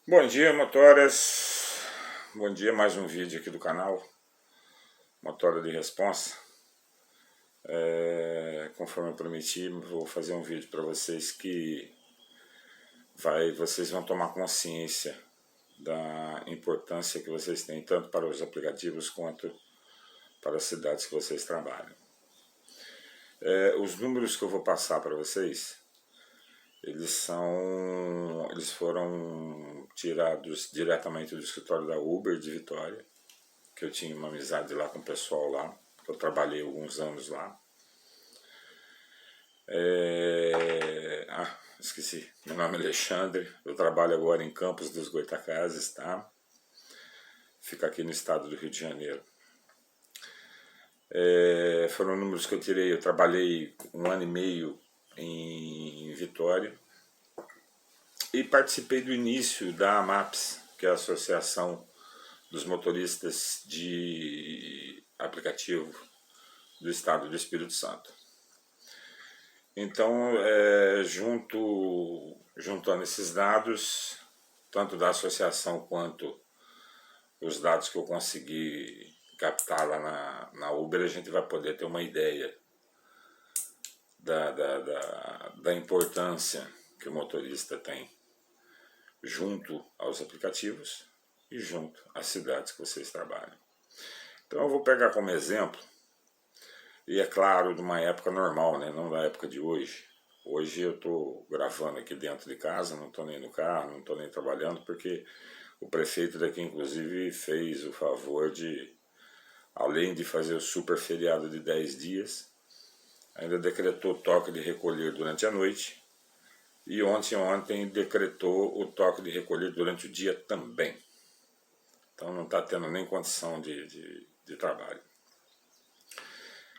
Bom dia, motoras. Bom dia, mais um vídeo aqui do canal Motora de Responsa. Conforme eu prometi, vou fazer um vídeo para vocês que vocês vão tomar consciência da importância que vocês têm, tanto para os aplicativos quanto para as cidades que vocês trabalham. Os números que eu vou passar para vocês, eles foram tirados diretamente do escritório da Uber de Vitória, que eu tinha uma amizade lá com o pessoal lá, que eu trabalhei alguns anos lá. Esqueci, meu nome é Alexandre, eu trabalho agora em Campos dos Goytacazes, tá? Fica aqui no estado do Rio de Janeiro. Foram números que eu tirei, eu trabalhei 1 ano e meio em Vitória e participei do início da AMAPS, que é a Associação dos Motoristas de Aplicativo do Estado do Espírito Santo. Então, juntando esses dados, tanto da associação quanto os dados que eu consegui captar lá na Uber, a gente vai poder ter uma ideia da importância que o motorista tem junto aos aplicativos e junto às cidades que vocês trabalham. Então eu vou pegar como exemplo, e é claro, de uma época normal, né? Não da época de hoje. Hoje eu estou gravando aqui dentro de casa, não estou nem no carro, não estou nem trabalhando, porque o prefeito daqui inclusive fez o favor de, além de fazer o super feriado de 10 dias, ainda decretou toque de recolher durante a noite, e ontem decretou o toque de recolher durante o dia também. Então não está tendo nem condição de trabalho.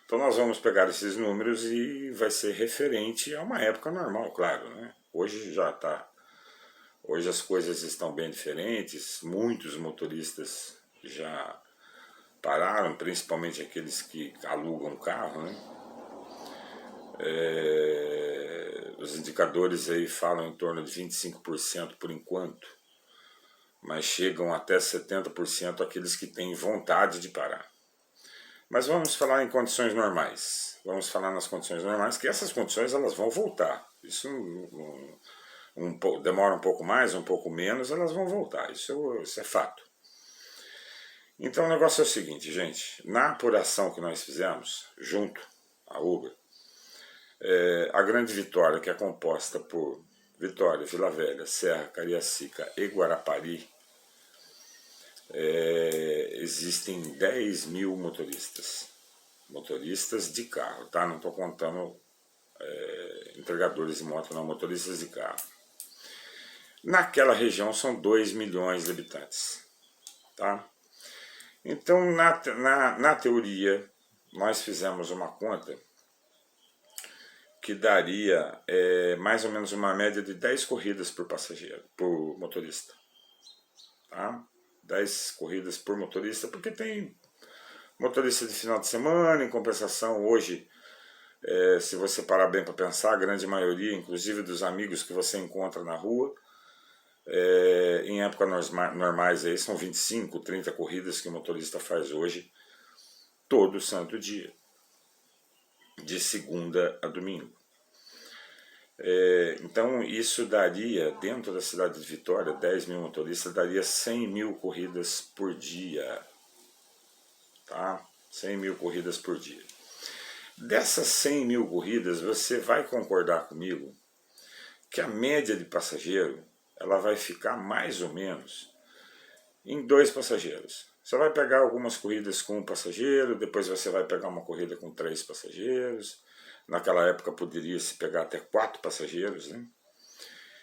Então nós vamos pegar esses números e vai ser referente a uma época normal, claro, né? Hoje hoje as coisas estão bem diferentes, muitos motoristas já pararam, principalmente aqueles que alugam carro, né? Os indicadores aí falam em torno de 25% por enquanto, mas chegam até 70% aqueles que têm vontade de parar. Mas vamos falar em condições normais. Vamos falar nas condições normais, que essas condições elas vão voltar. Isso demora um pouco mais, um pouco menos, elas vão voltar. Isso é fato. Então o negócio é o seguinte, gente. Na apuração que nós fizemos, junto à Uber, a Grande Vitória, que é composta por Vitória, Vila Velha, Serra, Cariacica e Guarapari, existem 10 mil motoristas de carro, tá? Não estou contando entregadores de moto, não, motoristas de carro. Naquela região são 2 milhões de habitantes, tá? Então, na teoria, nós fizemos uma conta que daria mais ou menos uma média de 10 corridas por passageiro, por motorista, tá? 10 corridas por motorista, porque tem motorista de final de semana, em compensação hoje, se você parar bem para pensar, a grande maioria, inclusive dos amigos que você encontra na rua, em épocas normais aí, são 25, 30 corridas que o motorista faz hoje, todo santo dia, de segunda a domingo. Então isso daria, dentro da cidade de Vitória, 10 mil motoristas, daria 100 mil corridas por dia, tá? 100 mil corridas por dia. Dessas 100 mil corridas, você vai concordar comigo que a média de passageiro ela vai ficar mais ou menos em 2 passageiros. Você vai pegar algumas corridas com 1 passageiro, depois você vai pegar uma corrida com 3 passageiros. Naquela época poderia se pegar até 4 passageiros, né?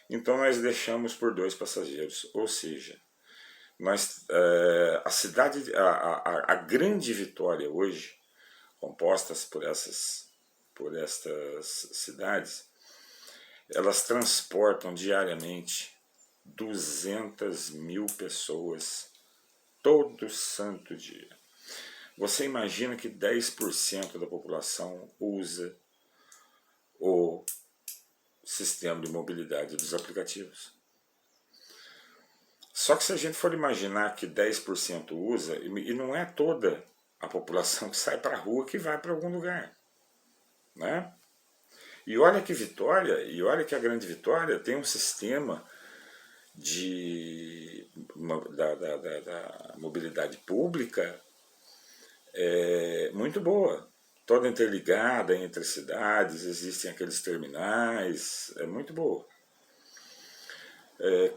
Então nós deixamos por 2 passageiros, ou seja, a Grande Vitória hoje, compostas por estas cidades, elas transportam diariamente 200 mil pessoas todo santo dia. Você imagina que 10% da população usa o sistema de mobilidade dos aplicativos. Só que se a gente for imaginar que 10% usa, e não é toda a população que sai para a rua que vai para algum lugar, né? E olha que Vitória, e olha que a Grande Vitória tem um sistema da mobilidade pública muito boa, toda interligada entre cidades, existem aqueles terminais, é muito boa.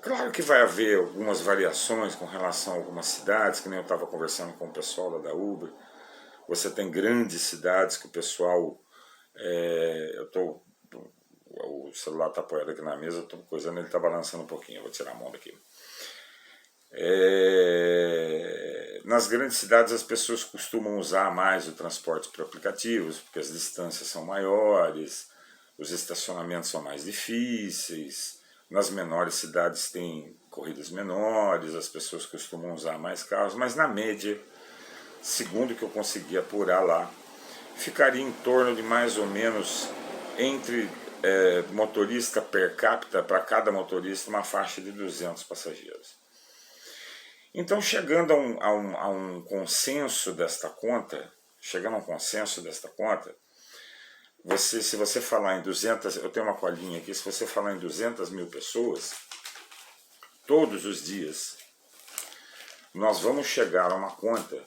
Claro que vai haver algumas variações com relação a algumas cidades, que nem eu estava conversando com o pessoal lá da Uber. Você tem grandes cidades que o pessoal... o celular está apoiado aqui na mesa, eu estou coisando, ele está balançando um pouquinho, eu vou tirar a mão daqui. Nas grandes cidades as pessoas costumam usar mais o transporte por aplicativos, porque as distâncias são maiores, os estacionamentos são mais difíceis. Nas menores cidades tem corridas menores, as pessoas costumam usar mais carros, mas na média, segundo o que eu consegui apurar lá, ficaria em torno de mais ou menos entre motorista per capita, para cada motorista, uma faixa de 200 passageiros. Então, chegando a um consenso desta conta, se você falar em 200, eu tenho uma colinha aqui, se você falar em 200 mil pessoas, todos os dias, nós vamos chegar a uma conta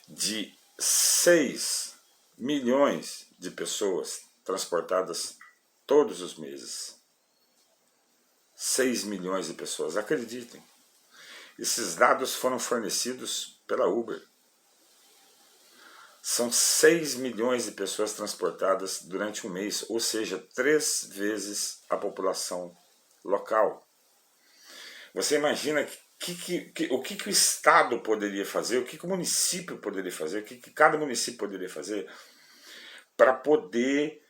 de 6 milhões de pessoas transportadas todos os meses. 6 milhões de pessoas, acreditem. Esses dados foram fornecidos pela Uber. São 6 milhões de pessoas transportadas durante um mês, ou seja, 3 vezes a população local. Você imagina o que o Estado poderia fazer, o que o município poderia fazer, o que cada município poderia fazer para poder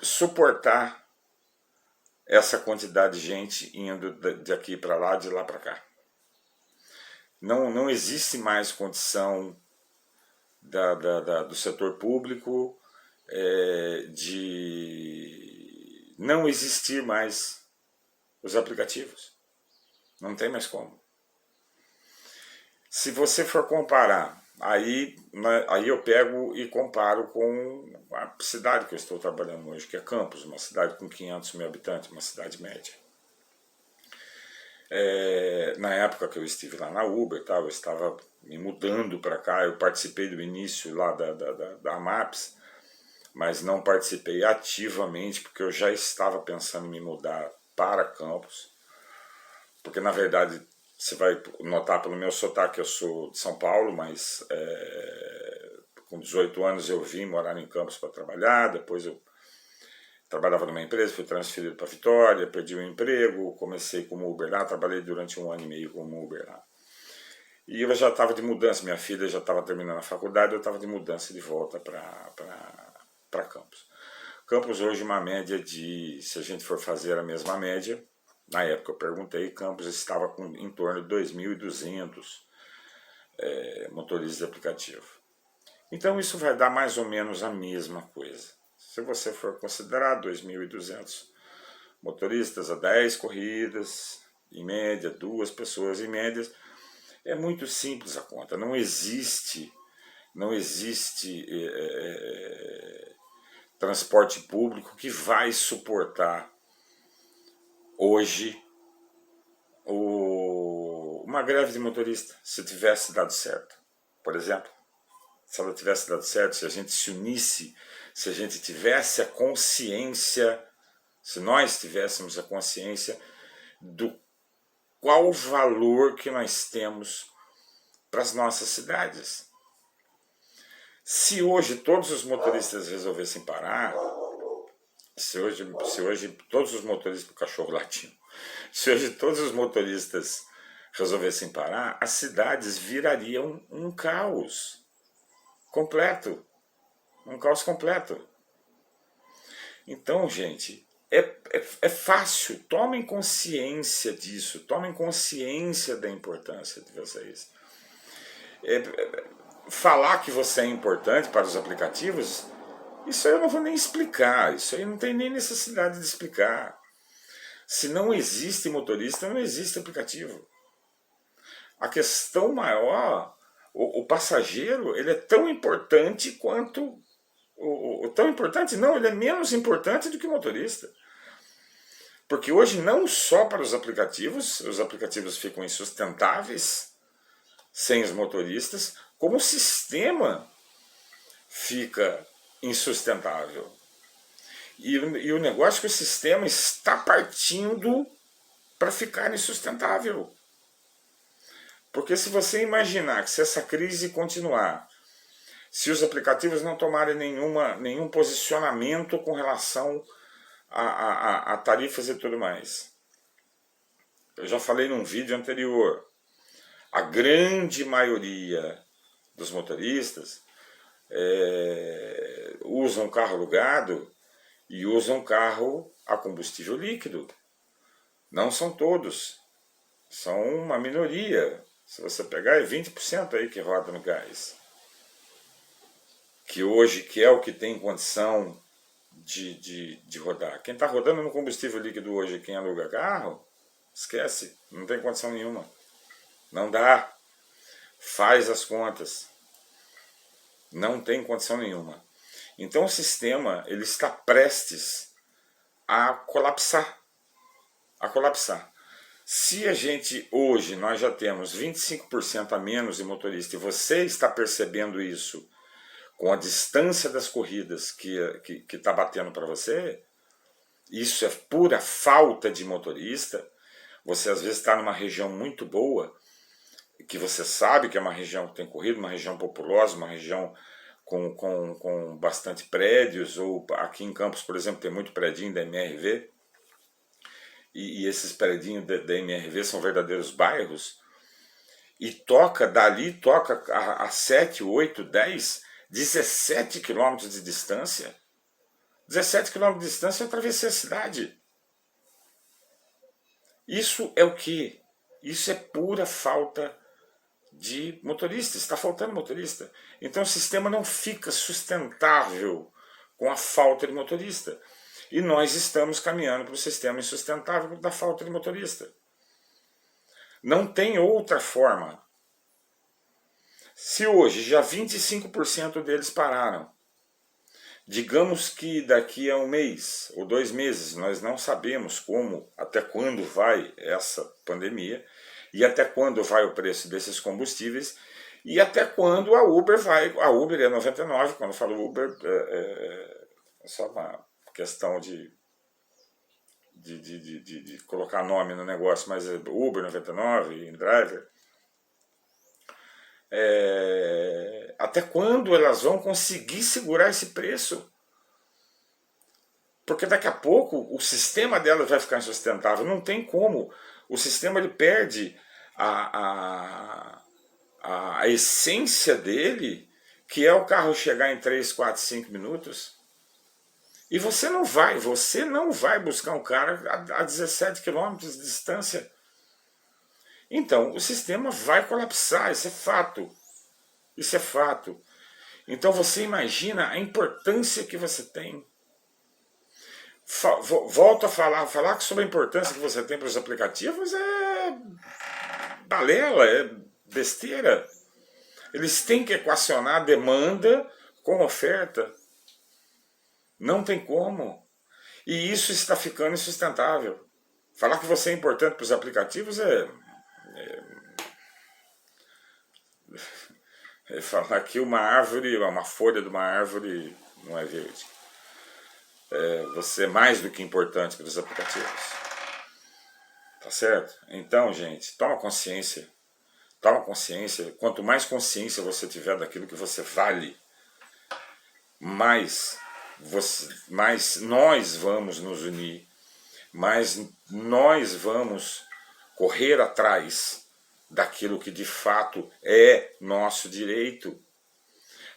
suportar essa quantidade de gente indo de aqui para lá, de lá para cá. Não existe mais condição do setor público de não existir mais os aplicativos. Não tem mais como. Se você for comparar, aí eu pego e comparo com a cidade que eu estou trabalhando hoje, que é Campos, uma cidade com 500 mil habitantes, uma cidade média. Na época que eu estive lá na Uber, eu estava me mudando para cá, eu participei do início lá da Maps, mas não participei ativamente, porque eu já estava pensando em me mudar para Campos, porque na verdade você vai notar pelo meu sotaque, eu sou de São Paulo, mas com 18 anos eu vim morar em Campos para trabalhar, depois eu trabalhava numa empresa, fui transferido para Vitória, perdi o emprego, comecei como Uber lá, trabalhei durante 1 ano e meio como Uber lá. E eu já estava de mudança, minha filha já estava terminando a faculdade, eu estava de mudança de volta para Campos. Campos hoje uma média de, se a gente for fazer a mesma média, na época eu perguntei, Campos estava em torno de 2.200 motoristas de aplicativo. Então isso vai dar mais ou menos a mesma coisa. Se você for considerar 2.200 motoristas a 10 corridas, em média 2 pessoas em média, é muito simples a conta. Não existe transporte público que vai suportar hoje uma greve de motorista, se tivesse dado certo. Por exemplo, se ela tivesse dado certo, se a gente se unisse, se a gente tivesse a consciência, se nós tivéssemos a consciência do qual o valor que nós temos para as nossas cidades. Se hoje todos os motoristas resolvessem parar, se hoje todos os motoristas, o cachorro latindo, se hoje todos os motoristas resolvessem parar, as cidades virariam um caos completo. Um caos completo. Então, gente, é fácil. Tomem consciência disso. Tomem consciência da importância de vocês. Falar que você é importante para os aplicativos, isso aí eu não vou nem explicar. Isso aí não tem nem necessidade de explicar. Se não existe motorista, não existe aplicativo. A questão maior, o passageiro, ele é tão importante quanto... tão importante? Não, ele é menos importante do que o motorista. Porque hoje não só para os aplicativos ficam insustentáveis sem os motoristas, como o sistema fica insustentável. E o negócio é que o sistema está partindo para ficar insustentável. Porque se você imaginar que se essa crise continuar, se os aplicativos não tomarem nenhum posicionamento com relação a tarifas e tudo mais. Eu já falei num vídeo anterior, a grande maioria dos motoristas usam carro alugado e usam carro a combustível líquido. Não são todos, são uma minoria. Se você pegar, é 20% aí que roda no gás. Que hoje, que é o que tem condição de rodar. Quem está rodando no combustível líquido hoje, quem aluga carro, esquece, não tem condição nenhuma. Não dá. Faz as contas. Não tem condição nenhuma. Então o sistema, ele está prestes a colapsar. A colapsar. Se a gente, hoje, nós já temos 25% a menos de motorista, e você está percebendo isso com a distância das corridas que está batendo para você, isso é pura falta de motorista. Você às vezes está numa região muito boa, que você sabe que é uma região que tem corrida, uma região populosa, uma região com bastante prédios, ou aqui em Campos, por exemplo, tem muito predinho da MRV, e esses predinhos da MRV são verdadeiros bairros, e dali toca a 7, 8, 10, 17 quilômetros de distância. 17 quilômetros de distância eu atravessei a cidade. Isso é o quê? Isso é pura falta de motorista. Está faltando motorista. Então o sistema não fica sustentável com a falta de motorista. E nós estamos caminhando para o sistema insustentável da falta de motorista. Não tem outra forma. Se hoje já 25% deles pararam, digamos que daqui a um mês ou 2 meses, nós não sabemos como, até quando vai essa pandemia, e até quando vai o preço desses combustíveis, e até quando a Uber vai. A Uber é 99, quando eu falo Uber, é só uma questão de colocar nome no negócio, mas é Uber 99, InDriver. Até quando elas vão conseguir segurar esse preço? Porque daqui a pouco o sistema delas vai ficar insustentável. Não tem como. O sistema ele perde a essência dele, que é o carro chegar em 3, 4, 5 minutos. E você não vai buscar um cara a 17 quilômetros de distância. Então, o sistema vai colapsar, isso é fato. Isso é fato. Então você imagina a importância que você tem. Volto a falar sobre a importância que você tem para os aplicativos é balela, é besteira. Eles têm que equacionar demanda com oferta. Não tem como. E isso está ficando insustentável. Falar que você é importante para os aplicativos falar que uma folha de uma árvore não é verde. Você é mais do que importante para os aplicativos. Tá certo? Então, gente, toma consciência. Toma consciência. Quanto mais consciência você tiver daquilo que você vale, mais nós vamos nos unir, mais nós vamos correr atrás daquilo que de fato é nosso direito.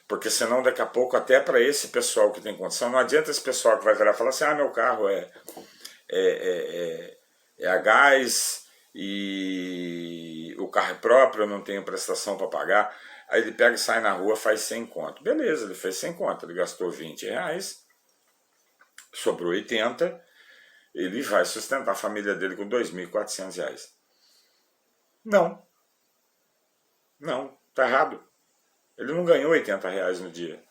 Porque senão daqui a pouco, até para esse pessoal que tem condição, não adianta esse pessoal que vai virar e falar assim, meu carro é a gás e o carro é próprio, eu não tenho prestação para pagar. Aí ele pega e sai na rua, faz 100 conto. Beleza, ele fez 100 conto, ele gastou 20 reais, sobrou 80, ele vai sustentar a família dele com R$ 2.400. Não. Não, tá errado. Ele não ganhou R$ 80 no dia.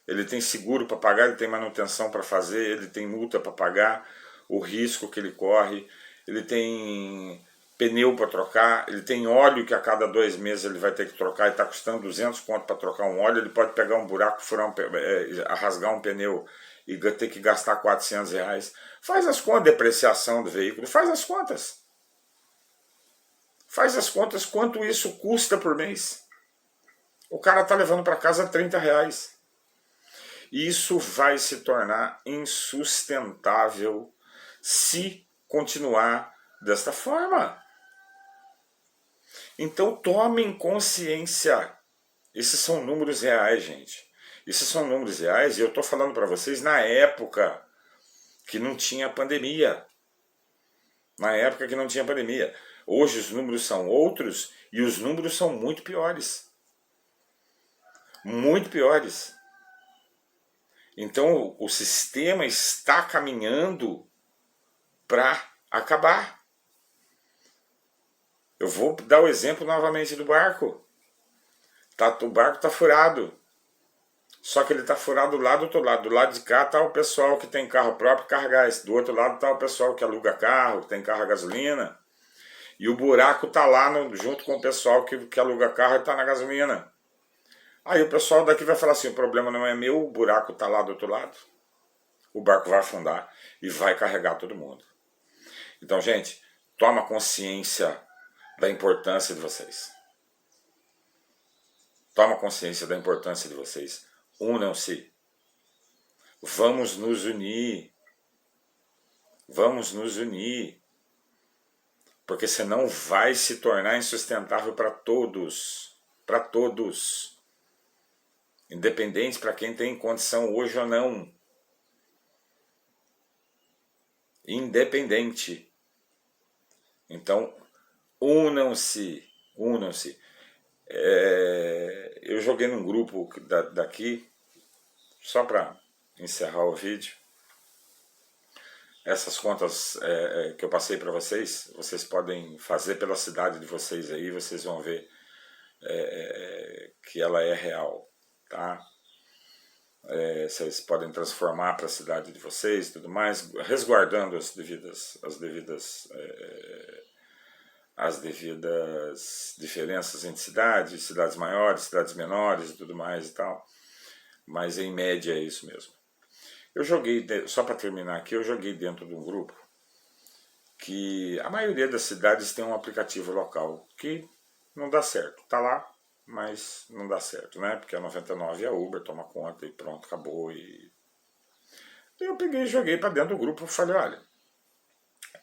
Ele tem seguro para pagar, ele tem manutenção para fazer, ele tem multa para pagar, o risco que ele corre, ele tem pneu para trocar, ele tem óleo que a cada 2 meses ele vai ter que trocar e está custando 200 conto para trocar um óleo, ele pode pegar um buraco, furar rasgar um pneu e ter que gastar R$ 400. Faz as contas, depreciação do veículo, faz as contas. Faz as contas quanto isso custa por mês. O cara está levando para casa R$ 30. Isso vai se tornar insustentável se continuar desta forma. Então tomem consciência. Esses são números reais, gente. Esses são números reais e eu estou falando para vocês na época que não tinha pandemia. Na época que não tinha pandemia. Hoje os números são outros e os números são muito piores. Muito piores. Então o sistema está caminhando para acabar. Eu vou dar o exemplo novamente do barco. O barco está furado. Só que ele está furado lá do outro lado. Do lado de cá está o pessoal que tem carro próprio carro a gás. Do outro lado está o pessoal que aluga carro, que tem carro a gasolina. E o buraco está lá junto com o pessoal que aluga carro e está na gasolina. Aí o pessoal daqui vai falar assim, o problema não é meu, o buraco está lá do outro lado. O barco vai afundar e vai carregar todo mundo. Então, gente, toma consciência da importância de vocês. Toma consciência da importância de vocês. Unam-se. Vamos nos unir. Vamos nos unir. Porque senão vai se tornar insustentável para todos. Para todos. Independente para quem tem condição hoje ou não. Independente. Então, unam-se. Unam-se. Eu joguei num grupo daqui, só para encerrar o vídeo, essas contas que eu passei para vocês, vocês podem fazer pela cidade de vocês aí, vocês vão ver que ela é real, tá? Vocês podem transformar para a cidade de vocês e tudo mais, resguardando as devidas diferenças entre cidades maiores, cidades menores e tudo mais e tal. Mas em média é isso mesmo. Eu joguei, só para terminar aqui, eu joguei dentro de um grupo que a maioria das cidades tem um aplicativo local que não dá certo. Tá lá, mas não dá certo, né? Porque a 99 e a Uber toma conta e pronto, acabou. E eu peguei e joguei para dentro do grupo e falei, olha,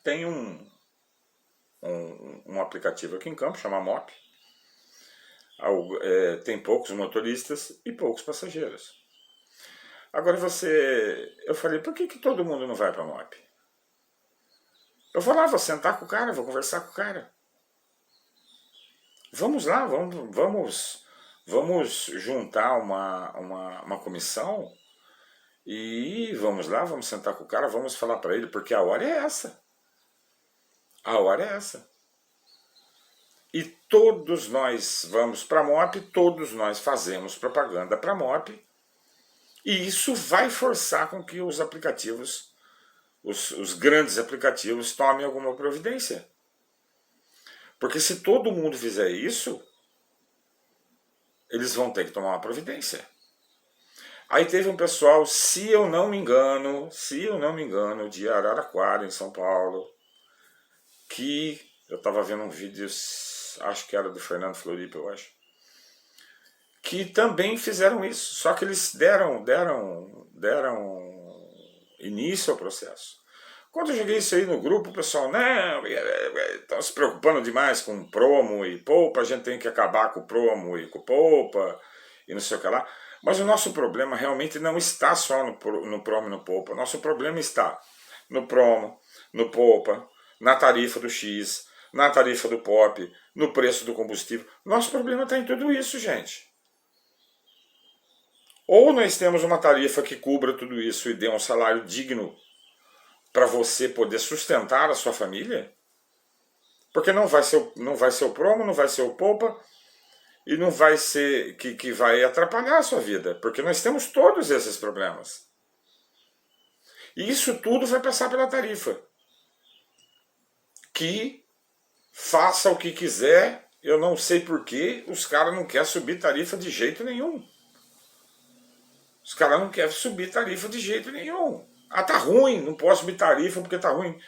tem um aplicativo aqui em Campos, chama MOP. Tem poucos motoristas e poucos passageiros. Agora eu falei, por que todo mundo não vai para a MOP? Eu vou lá, vou sentar com o cara, vou conversar com o cara. Vamos lá, vamos juntar uma comissão e vamos lá, vamos sentar com o cara, vamos falar para ele, porque a hora é essa. A hora é essa. E todos nós vamos para a MOP, todos nós fazemos propaganda para a MOP, e isso vai forçar com que os aplicativos, os grandes aplicativos, tomem alguma providência. Porque se todo mundo fizer isso, eles vão ter que tomar uma providência. Aí teve um pessoal, se eu não me engano, de Araraquara, em São Paulo, que eu estava vendo um vídeo, acho que era do Fernando Floripa, eu acho, que também fizeram isso, só que eles deram início ao processo. Quando eu joguei isso aí no grupo, o pessoal, não, estão se preocupando demais com promo e poupa, a gente tem que acabar com o promo e com o poupa, e não sei o que lá. Mas o nosso problema realmente não está só no promo e no poupa, nosso problema está no promo, no poupa, na tarifa do X, na tarifa do POP, no preço do combustível. Nosso problema está em tudo isso, gente. Ou nós temos uma tarifa que cubra tudo isso e dê um salário digno para você poder sustentar a sua família? Porque não vai ser o promo, não vai ser o poupa, e não vai ser que vai atrapalhar a sua vida, porque nós temos todos esses problemas. E isso tudo vai passar pela tarifa. Que faça o que quiser, eu não sei porquê, os caras não querem subir tarifa de jeito nenhum. Os caras não querem subir tarifa de jeito nenhum. Ah, tá ruim, não posso subir tarifa porque tá ruim.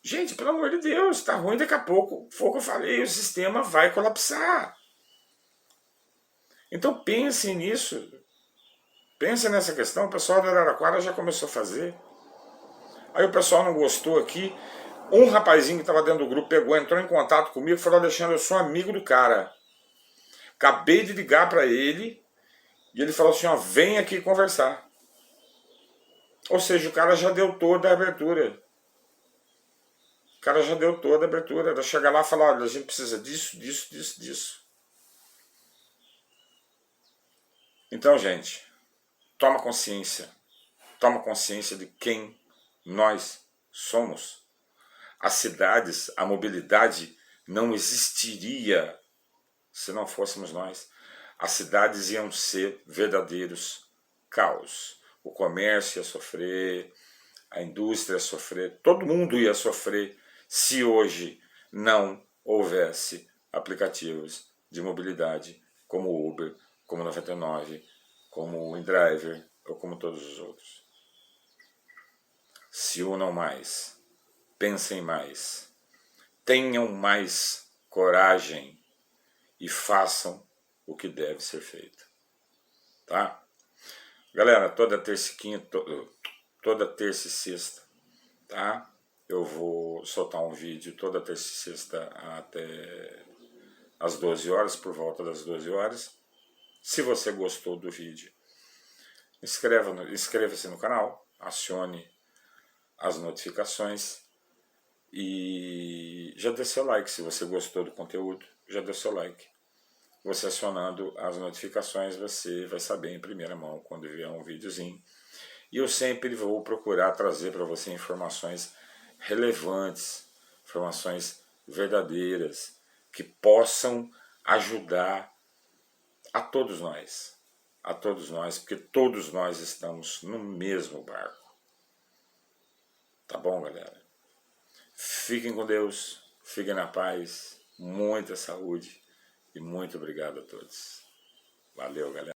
Gente, pelo amor de Deus, tá ruim, daqui a pouco, foi o que eu falei, o sistema vai colapsar. Então pense nisso. Pense nessa questão, o pessoal da Araraquara já começou a fazer. Aí o pessoal não gostou aqui. Um rapazinho que estava dentro do grupo pegou, entrou em contato comigo e falou: Alexandre, eu sou amigo do cara. Acabei de ligar para ele e ele falou assim: ó, vem aqui conversar. Ou seja, o cara já deu toda a abertura. O cara já deu toda a abertura. Ela chega lá e fala: olha, a gente precisa disso, disso, disso, disso. Então, gente, toma consciência. Toma consciência de quem nós somos. As cidades, a mobilidade não existiria se não fôssemos nós. As cidades iam ser verdadeiros caos. O comércio ia sofrer, a indústria ia sofrer, todo mundo ia sofrer se hoje não houvesse aplicativos de mobilidade como o Uber, como o 99, como o InDriver ou como todos os outros. Se unam mais, pensem mais, tenham mais coragem e façam o que deve ser feito. Tá? Galera, toda terça e quinta, toda terça e sexta, tá? Eu vou soltar um vídeo toda terça e sexta até às 12 horas, por volta das 12 horas. Se você gostou do vídeo, inscreva-se no canal, acione as notificações e já dê seu like. Se você gostou do conteúdo, já dê seu like. Você acionando as notificações, você vai saber em primeira mão quando vier um videozinho. E eu sempre vou procurar trazer para você informações relevantes, informações verdadeiras, que possam ajudar a todos nós, porque todos nós estamos no mesmo barco. Tá bom, galera? Fiquem com Deus, fiquem na paz, muita saúde e muito obrigado a todos. Valeu, galera.